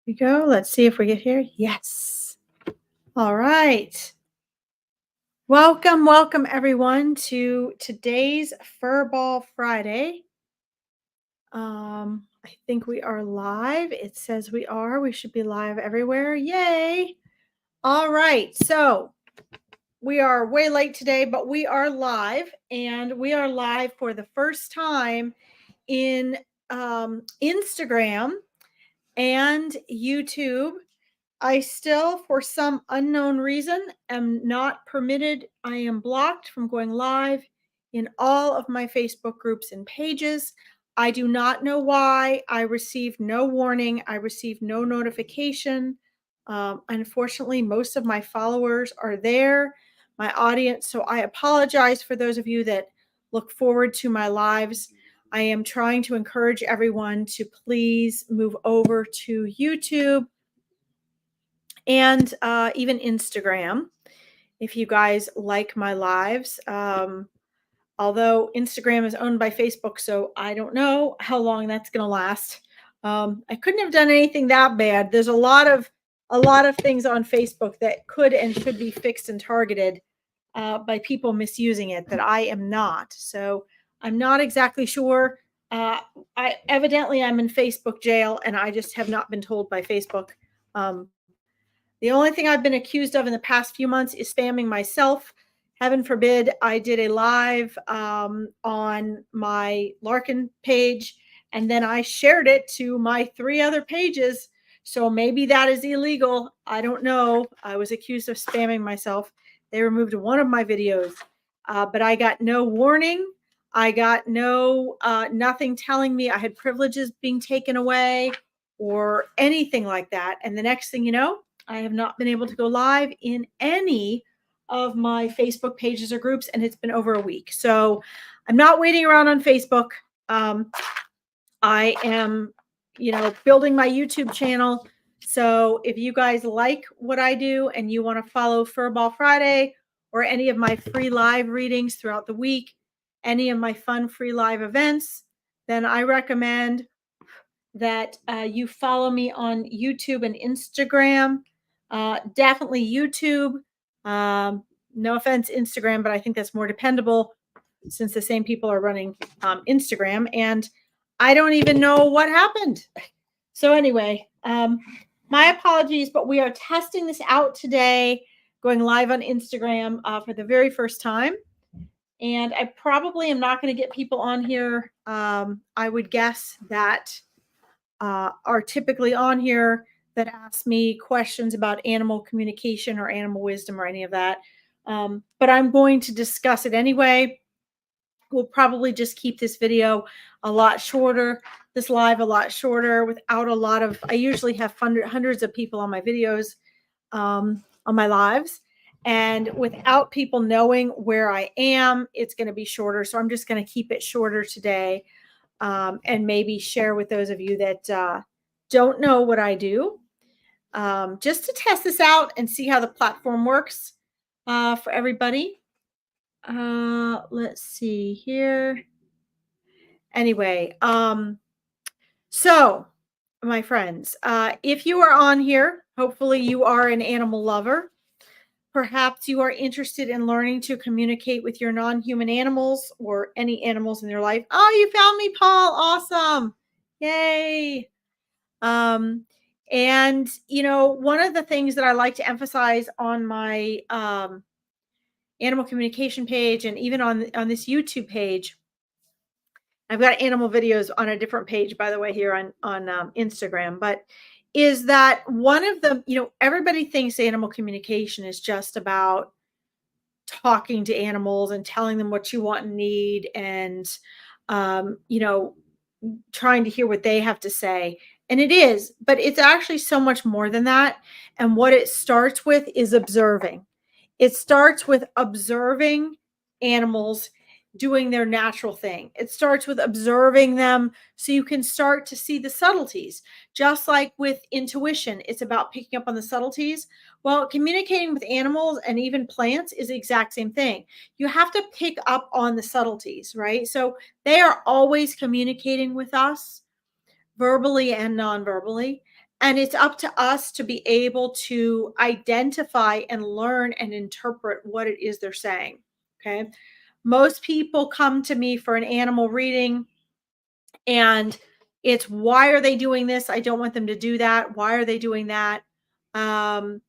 We go. Let's see if we get here. Yes. All right. Welcome everyone to today's Furball Friday. I think we are live. It says we are. We should be live everywhere. Yay. All right. So we are way late today, but we are live, and we are live for the first time in Instagram and YouTube. I still, for some unknown reason, am not permitted. I am blocked from going live in all of my Facebook groups and pages. I do not know why. I received no warning. I received no notification. Unfortunately, most of my followers are there, my audience. So I apologize for those of you that look forward to my lives. I am trying to encourage everyone to please move over to YouTube and even Instagram, if you guys like my lives. Although Instagram is owned by Facebook, so I don't know how long that's going to last. I couldn't have done anything that bad. There's a lot of things on Facebook that could and should be fixed and targeted by people misusing it that I am not. So I'm not exactly sure. I'm in Facebook jail, and I just have not been told by Facebook. The only thing I've been accused of in the past few months is spamming myself. Heaven forbid. I did a live on my Larkin page, and then I shared it to my 3 other pages. So maybe that is illegal. I don't know. I was accused of spamming myself. They removed one of my videos, but I got no warning. I got nothing telling me I had privileges being taken away or anything like that. And the next thing you know, I have not been able to go live in any of my Facebook pages or groups, and it's been over a week. So I'm not waiting around on Facebook. I am, building my YouTube channel. So if you guys like what I do and you want to follow Furball Friday or any of my free live readings throughout the week, any of my fun free live events, then I recommend that you follow me on YouTube and Instagram. Definitely YouTube. No offense, Instagram, but I think that's more dependable since the same people are running Instagram. And I don't even know what happened. So anyway, my apologies, but we are testing this out today, going live on Instagram for the very first time. And I probably am not going to get people on here. I would guess that are typically on here that ask me questions about animal communication or animal wisdom or any of that. But I'm going to discuss it anyway. We'll probably just keep this video a lot shorter, this live a lot shorter, without a lot of, I usually have hundreds of people on my videos, on my lives. And without people knowing where I am, it's going to be shorter. So I'm just going to keep it shorter today. And maybe share with those of you that don't know what I do, just to test this out and see how the platform works for everybody. Let's see here. Anyway, so my friends, if you are on here, hopefully you are an animal lover. Perhaps you are interested in learning to communicate with your non-human animals or any animals in your life. Oh, you found me, Paul. Awesome. Yay. And one of the things that I like to emphasize on my animal communication page, and even on this YouTube page, I've got animal videos on a different page, by the way, here on Instagram, but is that one of the, everybody thinks animal communication is just about talking to animals and telling them what you want and need, and trying to hear what they have to say. And it is, but it's actually so much more than that. And what it starts with is observing. It starts with observing animals doing their natural thing. It starts with observing them so you can start to see the subtleties. Just like with intuition, it's about picking up on the subtleties. Well, communicating with animals and even plants is the exact same thing. You have to pick up on the subtleties, right? So they are always communicating with us verbally and non-verbally. And it's up to us to be able to identify and learn and interpret what it is they're saying. Okay. Most people come to me for an animal reading, and it's, why are they doing this? I don't want them to do that. Why are they doing that? Um,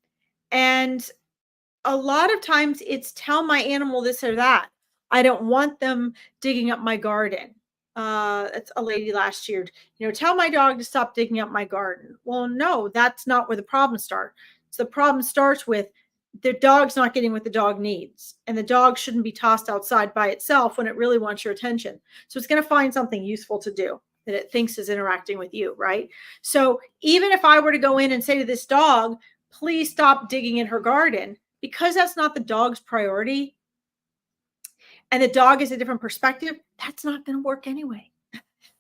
and a lot of times it's, tell my animal this or that. I don't want them digging up my garden. It's a lady last year, tell my dog to stop digging up my garden. Well, no, that's not where the problem starts. So the problem starts with the dog's not getting what the dog needs. And the dog shouldn't be tossed outside by itself when it really wants your attention. So it's going to find something useful to do that it thinks is interacting with you, right? So even if I were to go in and say to this dog, please stop digging in her garden, because that's not the dog's priority and the dog is a different perspective, that's not going to work anyway.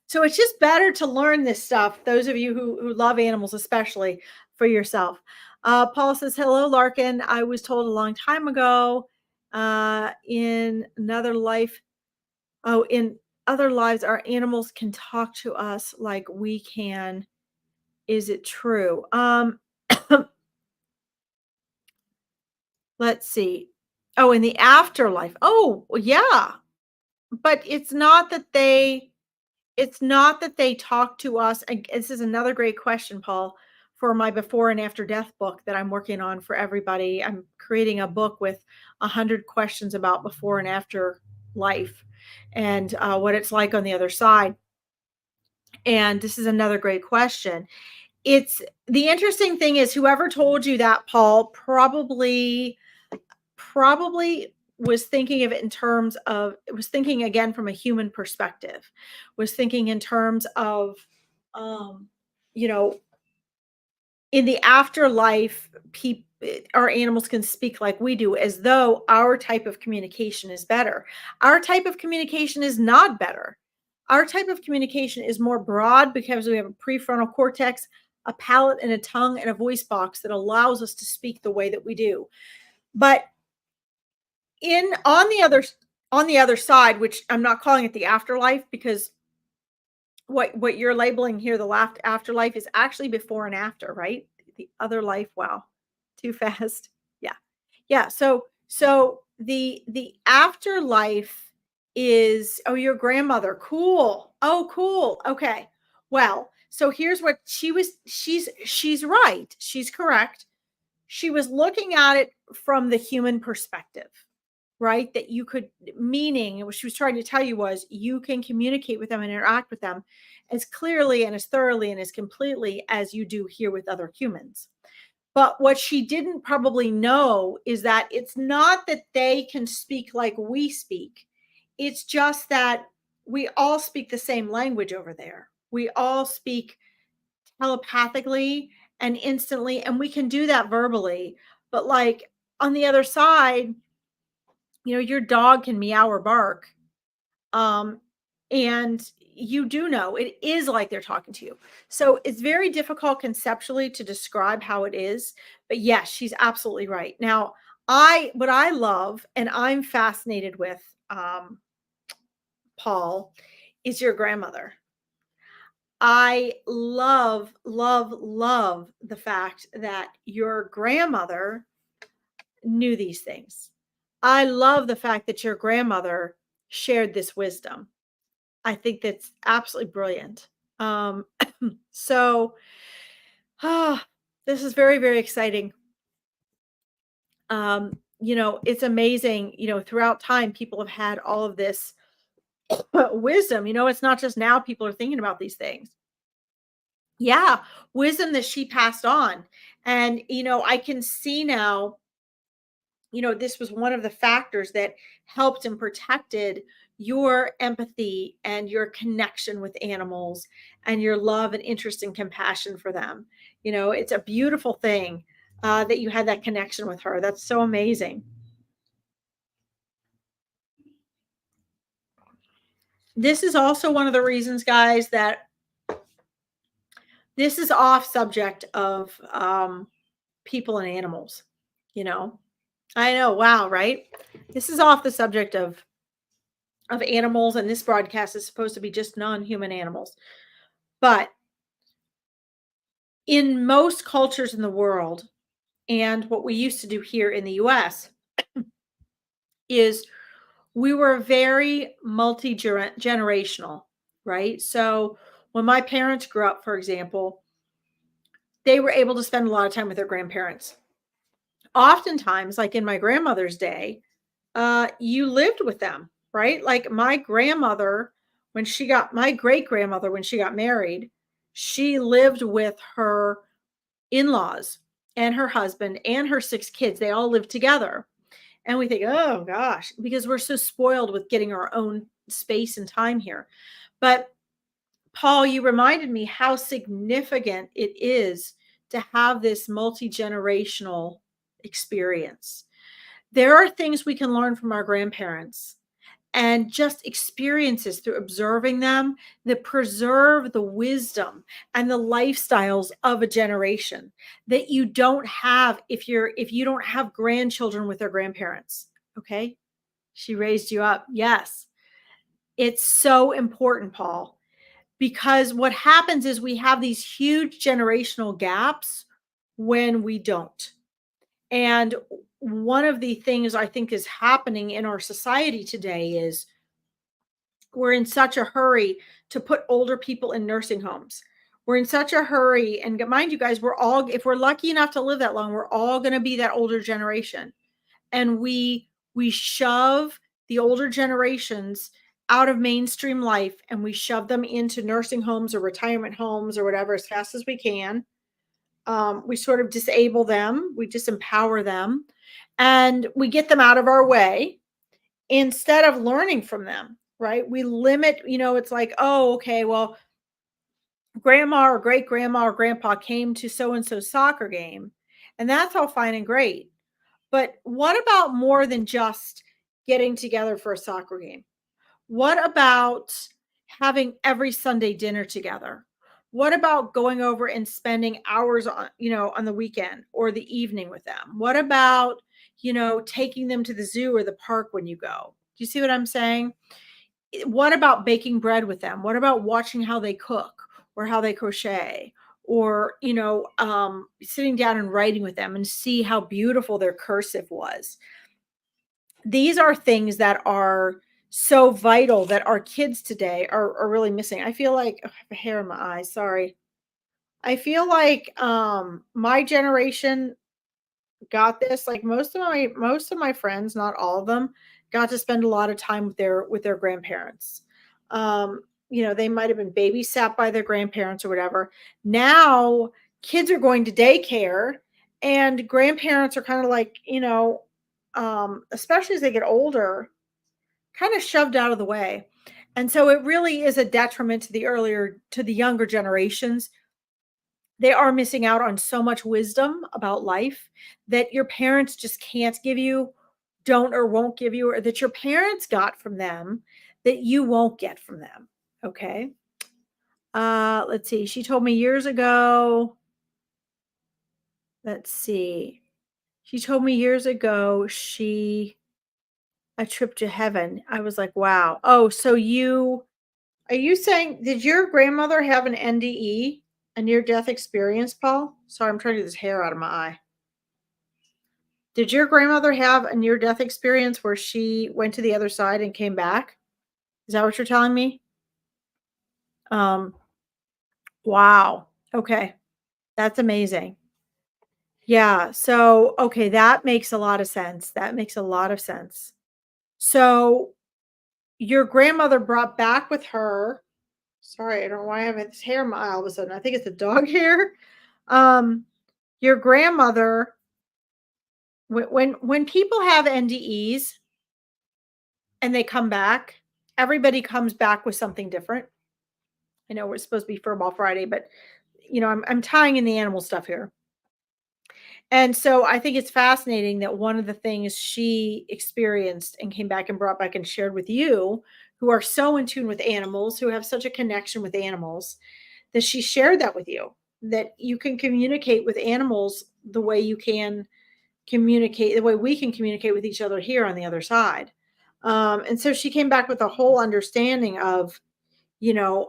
So it's just better to learn this stuff, those of you who love animals, especially, for yourself. Paul says, hello, Larkin. I was told a long time ago in another life, in other lives, our animals can talk to us like we can. Is it true? Let's see. Oh, in the afterlife. Oh, yeah. But it's not that they talk to us. And this is another great question, Paul, for my before and after death book that I'm working on for everybody. I'm creating a book with 100 questions about before and after life and what it's like on the other side. And this is another great question. It's the interesting thing is, whoever told you that, Paul, probably was thinking of it in terms of, it was thinking again from a human perspective, was thinking in terms of um you know in the afterlife, people, our animals can speak like we do, as though our type of communication is better. Our type of communication is not better. Our type of communication is more broad because we have a prefrontal cortex, a palate and a tongue and a voice box that allows us to speak the way that we do. But in on the other side, which I'm not calling it the afterlife, because what you're labeling here, the last afterlife, is actually before and after, right? The other life. Wow, too fast. Yeah, yeah. So the afterlife is, oh, your grandmother. Cool. Oh, cool. Okay. Well, so here's what she's right. She's correct. She was looking at it from the human perspective, right? That you could, meaning what she was trying to tell you was, you can communicate with them and interact with them as clearly and as thoroughly and as completely as you do here with other humans. But what she didn't probably know is that it's not that they can speak like we speak. It's just that we all speak the same language over there. We all speak telepathically and instantly, and we can do that verbally. But like on the other side, your dog can meow or bark. Um, and you do know it is like they're talking to you. So it's very difficult conceptually to describe how it is. But yes, she's absolutely right. Now, what I love and I'm fascinated with, Paul, is your grandmother. I love, love, love the fact that your grandmother knew these things. I love the fact that your grandmother shared this wisdom. I think that's absolutely brilliant. Um, so, this is very, very exciting. It's amazing, throughout time, people have had all of this wisdom. It's not just now people are thinking about these things. Yeah, wisdom that she passed on. And, I can see now, this was one of the factors that helped and protected your empathy and your connection with animals and your love and interest and compassion for them. It's a beautiful thing that you had that connection with her. That's so amazing. This is also one of the reasons, guys, that this is off subject of people and animals. You know, I know. Wow, right? This is off the subject of animals, and this broadcast is supposed to be just non-human animals. But In most cultures in the world, and what we used to do here in the US, is we were very multi-generational, right? So when my parents grew up, for example, they were able to spend a lot of time with their grandparents. Oftentimes, like in my grandmother's day, you lived with them, right? Like my grandmother, when she got my great grandmother, when she got married, she lived with her in laws and her husband and her six kids. They all lived together. And we think, oh gosh, because we're so spoiled with getting our own space and time here. But Paul, you reminded me how significant it is to have this multi generational experience. There are things we can learn from our grandparents and just experiences through observing them that preserve the wisdom and the lifestyles of a generation that you don't have if you don't have grandchildren with their grandparents. Okay, she raised you up. Yes, it's so important, Paul, because what happens is we have these huge generational gaps when we don't. And one of the things I think is happening in our society today is we're in such a hurry to put older people in nursing homes. We're in such a hurry. And mind you guys, we're all, if we're lucky enough to live that long, we're all going to be that older generation. And we shove the older generations out of mainstream life and we shove them into nursing homes or retirement homes or whatever as fast as we can. We sort of disable them, we disempower them, and we get them out of our way instead of learning from them, right? We limit, it's like, oh, okay, well, grandma or great grandma or grandpa came to so and so soccer game, and that's all fine and great. But what about more than just getting together for a soccer game? What about having every Sunday dinner together? What about going over and spending hours on, on the weekend or the evening with them? What about, taking them to the zoo or the park when you go? Do you see what I'm saying? What about baking bread with them? What about watching how they cook or how they crochet? Or, sitting down and writing with them and see how beautiful their cursive was. These are things that are so vital that our kids today are really missing. I feel like I have a hair in my eyes. Sorry. I feel like my generation got this. Like most of my friends, not all of them, got to spend a lot of time with their grandparents. They might have been babysat by their grandparents or whatever. Now kids are going to daycare and grandparents are kind of like, especially as they get older, kind of shoved out of the way. And so it really is a detriment to the younger generations. They are missing out on so much wisdom about life that your parents just can't give you, don't or won't give you, or that your parents got from them that you won't get from them. Okay. Let's see. She told me years ago. Let's see. She told me years ago a trip to heaven. I was like, wow. Oh, so are you saying, did your grandmother have an NDE, a near death experience, Paul? Sorry, I'm trying to get this hair out of my eye. Did your grandmother have a near death experience where she went to the other side and came back? Is that what you're telling me? Um, wow. Okay. That's amazing. Yeah. So, okay, that makes a lot of sense. That makes a lot of sense. So, your grandmother brought back with her, sorry, I don't know why I have this hair in my eye all of a sudden. I think it's the dog hair. Um, your grandmother, when people have NDEs and they come back, everybody comes back with something different. I know we're supposed to be Furball Friday, but I'm tying in the animal stuff here. And so I think it's fascinating that one of the things she experienced and came back and brought back and shared with you, who are so in tune with animals, who have such a connection with animals, that she shared that with you, that you can communicate with animals the way you can communicate, the way we can communicate with each other here on the other side. And so she came back with a whole understanding of,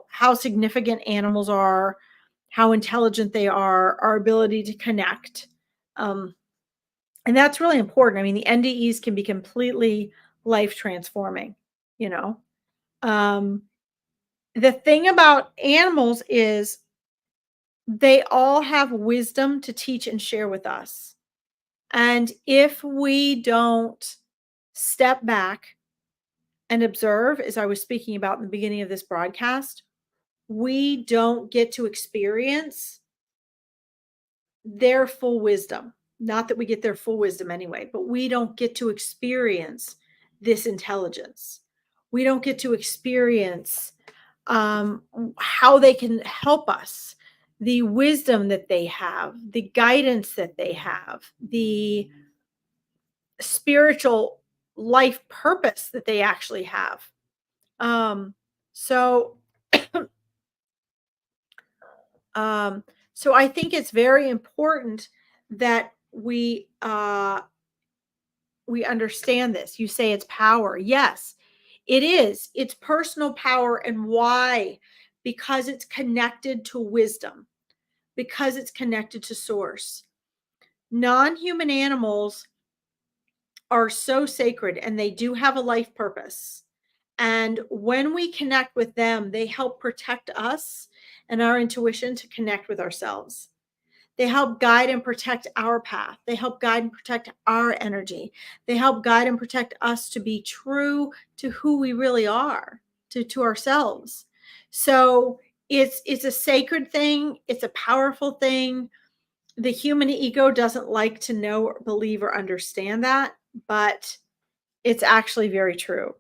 how significant animals are, how intelligent they are, our ability to connect. Um, and that's really important. I mean, the NDEs can be completely life transforming, you know. Um, the thing about animals is they all have wisdom to teach and share with us. And if we don't step back and observe, as I was speaking about in the beginning of this broadcast, we don't get to experience their full wisdom. Not that we get their full wisdom anyway, but we don't get to experience this intelligence. We don't get to experience how they can help us, the wisdom that they have, the guidance that they have, the spiritual life purpose that they actually have. Um, so, um, so I think it's very important that we understand this. You say it's power. Yes, it is. It's personal power, and why? Because it's connected to wisdom, because it's connected to source. Non-human animals are so sacred, and they do have a life purpose. And when we connect with them, they help protect us and our intuition to connect with ourselves. They help guide and protect our path. They help guide and protect our energy. They help guide and protect us to be true to who we really are, to ourselves. So it's a sacred thing. It's a powerful thing. The human ego doesn't like to know or believe or understand that, but it's actually very true.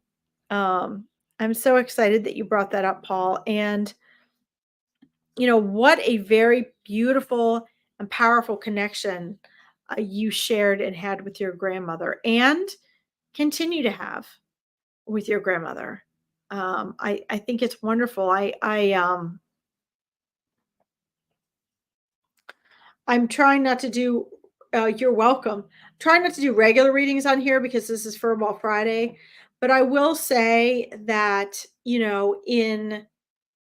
Um, I'm so excited that you brought that up, Paul. And what a very beautiful and powerful connection you shared and had with your grandmother, and continue to have with your grandmother. I think it's wonderful. I'm trying not to do. You're welcome. Trying not to do regular readings on here because this is Furball Friday, but I will say that in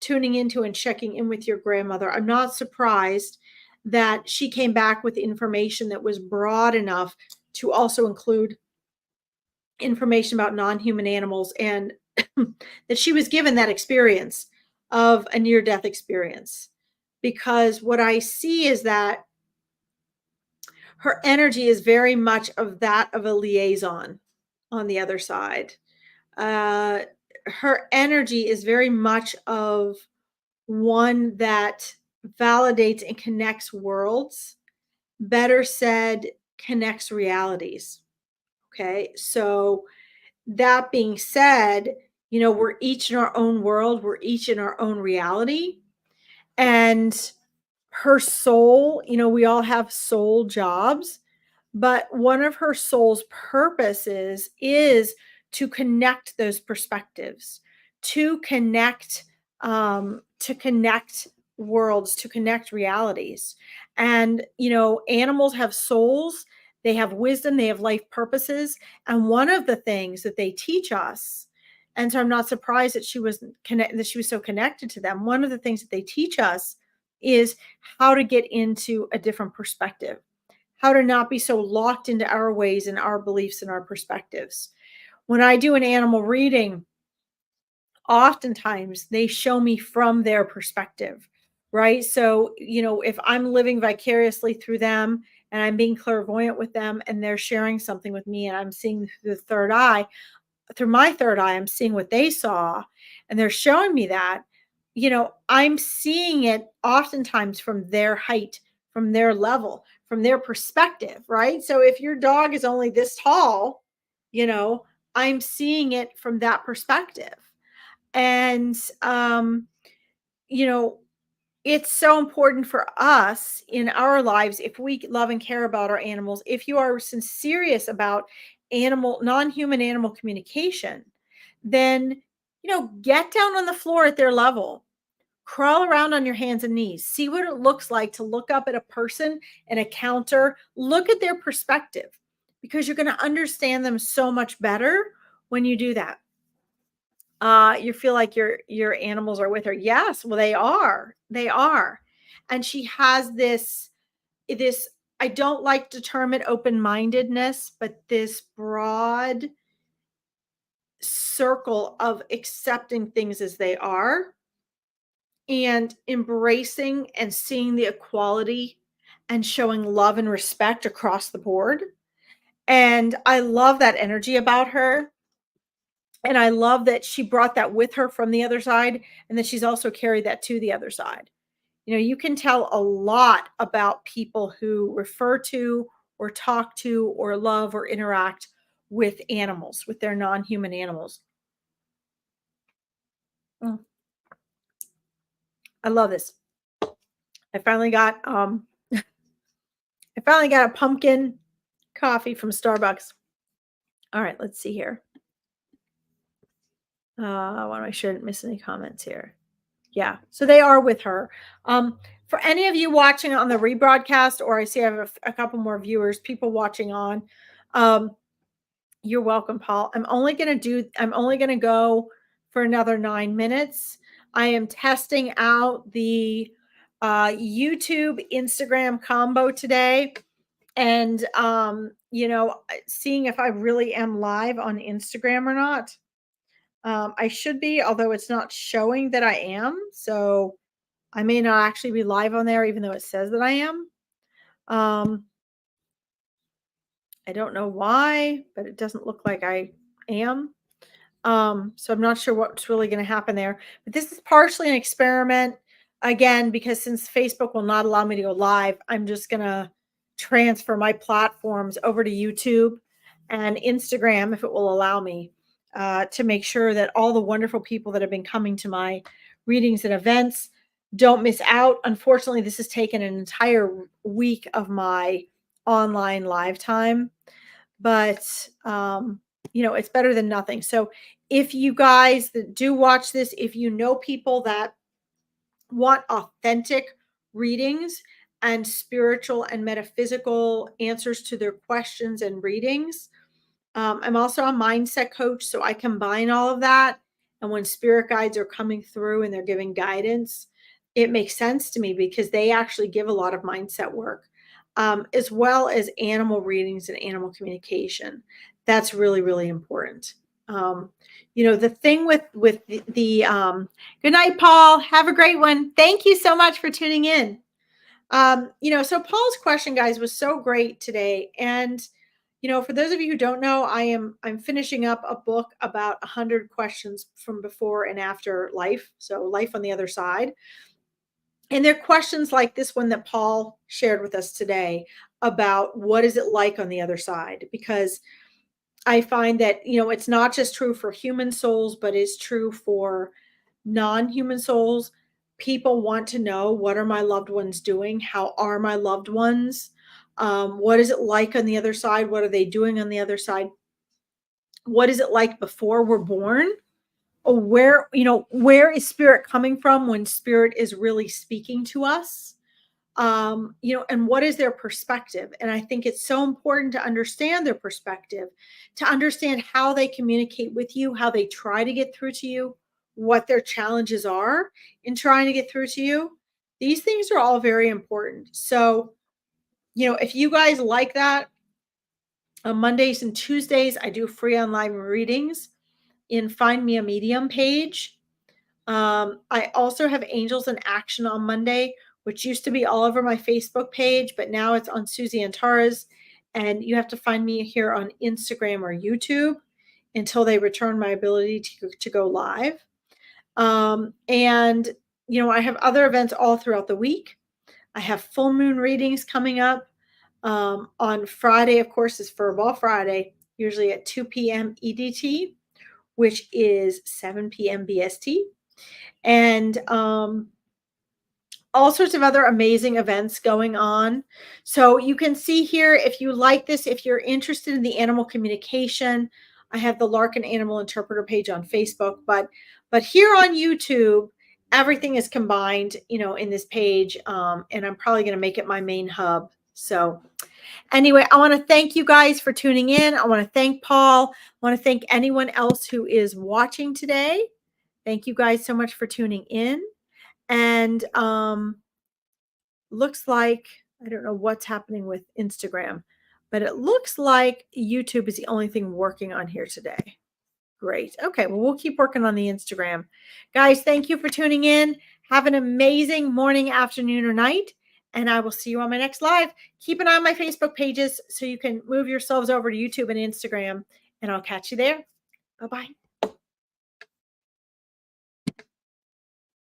tuning into and checking in with your grandmother, I'm not surprised that she came back with information that was broad enough to also include information about non-human animals, and that she was given that experience of a near-death experience. Because what I see is that her energy is very much of that of a liaison on the other side. Uh, Her energy is very much of one that validates and connects worlds, better said, connects realities. Okay. So, that being said, we're each in our own world, we're each in our own reality. And her soul, we all have soul jobs, but one of her soul's purposes is to connect those perspectives, to connect, to connect worlds, to connect realities. And animals have souls, they have wisdom, they have life purposes. And one of the things that they teach us, and so I'm not surprised that she was so connected to them. One of the things that they teach us is how to get into a different perspective, how to not be so locked into our ways and our beliefs and our perspectives. When I do an animal reading, oftentimes they show me from their perspective, right? So, if I'm living vicariously through them and I'm being clairvoyant with them and they're sharing something with me and I'm seeing through the third eye, through my third eye, I'm seeing what they saw and they're showing me that, I'm seeing it oftentimes from their height, from their level, from their perspective, right? So if your dog is only this tall, you know, I'm seeing it from that perspective. And, you know, it's so important for us in our lives, if we love and care about our animals, if you are serious about non-human animal communication, then, get down on the floor at their level, crawl around on your hands and knees, see what it looks like to look up at a person and a counter, look at their perspective, because you're going to understand them so much better when you do that. You feel like your animals are with her. Yes, well, they are. They are. and she has this, I don't like to term it open-mindedness, but this broad circle of accepting things as they are and embracing and seeing the equality and showing love and respect across the board. And I love that energy about her. And I love that she brought that with her from the other side, and that she's also carried that to the other side. You know, you can tell a lot about people who refer to or talk to or love or interact with animals, with their non-human animals. Mm, I love this. I finally got I finally got a pumpkin coffee from Starbucks. All right, let's see here. I want to make sure I didn't miss any comments here. Yeah, so they are with her. For any of you watching on the rebroadcast, or I see I have a couple more viewers, people watching on, you're welcome, Paul. I'm only going to go for another 9 minutes. I am testing out the YouTube Instagram combo today, and seeing if I really am live on Instagram or not. I should be, although it's not showing that I am. So I may not actually be live on there, even though it says that I am. I don't know why, but it doesn't look like I am. So I'm not sure what's really going to happen there. But this is partially an experiment. Again, because since Facebook will not allow me to go live, I'm just going to transfer my platforms over to YouTube and Instagram, if it will allow me, to make sure that all the wonderful people that have been coming to my readings and events don't miss out. Unfortunately, this has taken an entire week of my online live time, but it's better than nothing. So if you guys that do watch this, if you know people that want authentic readings and spiritual and metaphysical answers to their questions and readings, I'm also a mindset coach, so I combine all of that. And when spirit guides are coming through and they're giving guidance, it makes sense to me because they actually give a lot of mindset work, as well as animal readings and animal communication. That's really, really important. The thing with the good night, Paul. Have a great one. Thank you so much for tuning in. So Paul's question, guys, was so great today. And for those of you who don't know, I'm finishing up a book about 100 questions from before and after life. So life on the other side. And they're questions like this one that Paul shared with us today about what is it like on the other side? Because I find that, it's not just true for human souls, but it's true for non-human souls. People want to know, what are my loved ones doing? How are my loved ones? What is it like on the other side? What are they doing on the other side? What is it like before we're born? Or where is spirit coming from when spirit is really speaking to us? And what is their perspective? And I think it's so important to understand their perspective, to understand how they communicate with you, how they try to get through to you, what their challenges are in trying to get through to you. These things are all very important. So, if you guys like that, on Mondays and Tuesdays, I do free online readings in Find Me a Medium page. I also have Angels in Action on Monday, which used to be all over my Facebook page, but now it's on Susie Antara's, and you have to find me here on Instagram or YouTube until they return my ability to go live. I have other events all throughout the week. I have full moon readings coming up. On Friday, of course, is Furball Friday, usually at 2 p.m. EDT, which is 7 p.m. BST. And all sorts of other amazing events going on. So you can see here, if you like this, if you're interested in the animal communication, I have the Larkin Animal Interpreter page on Facebook, but here on YouTube, everything is combined, in this page, and I'm probably going to make it my main hub. So anyway, I want to thank you guys for tuning in. I want to thank Paul. I want to thank anyone else who is watching today. Thank you guys so much for tuning in. And looks like, I don't know what's happening with Instagram, but it looks like YouTube is the only thing working on here today. Great. Okay. Well, we'll keep working on the Instagram. Guys, thank you for tuning in. Have an amazing morning, afternoon, or night. And I will see you on my next live. Keep an eye on my Facebook pages so you can move yourselves over to YouTube and Instagram. And I'll catch you there. Bye bye.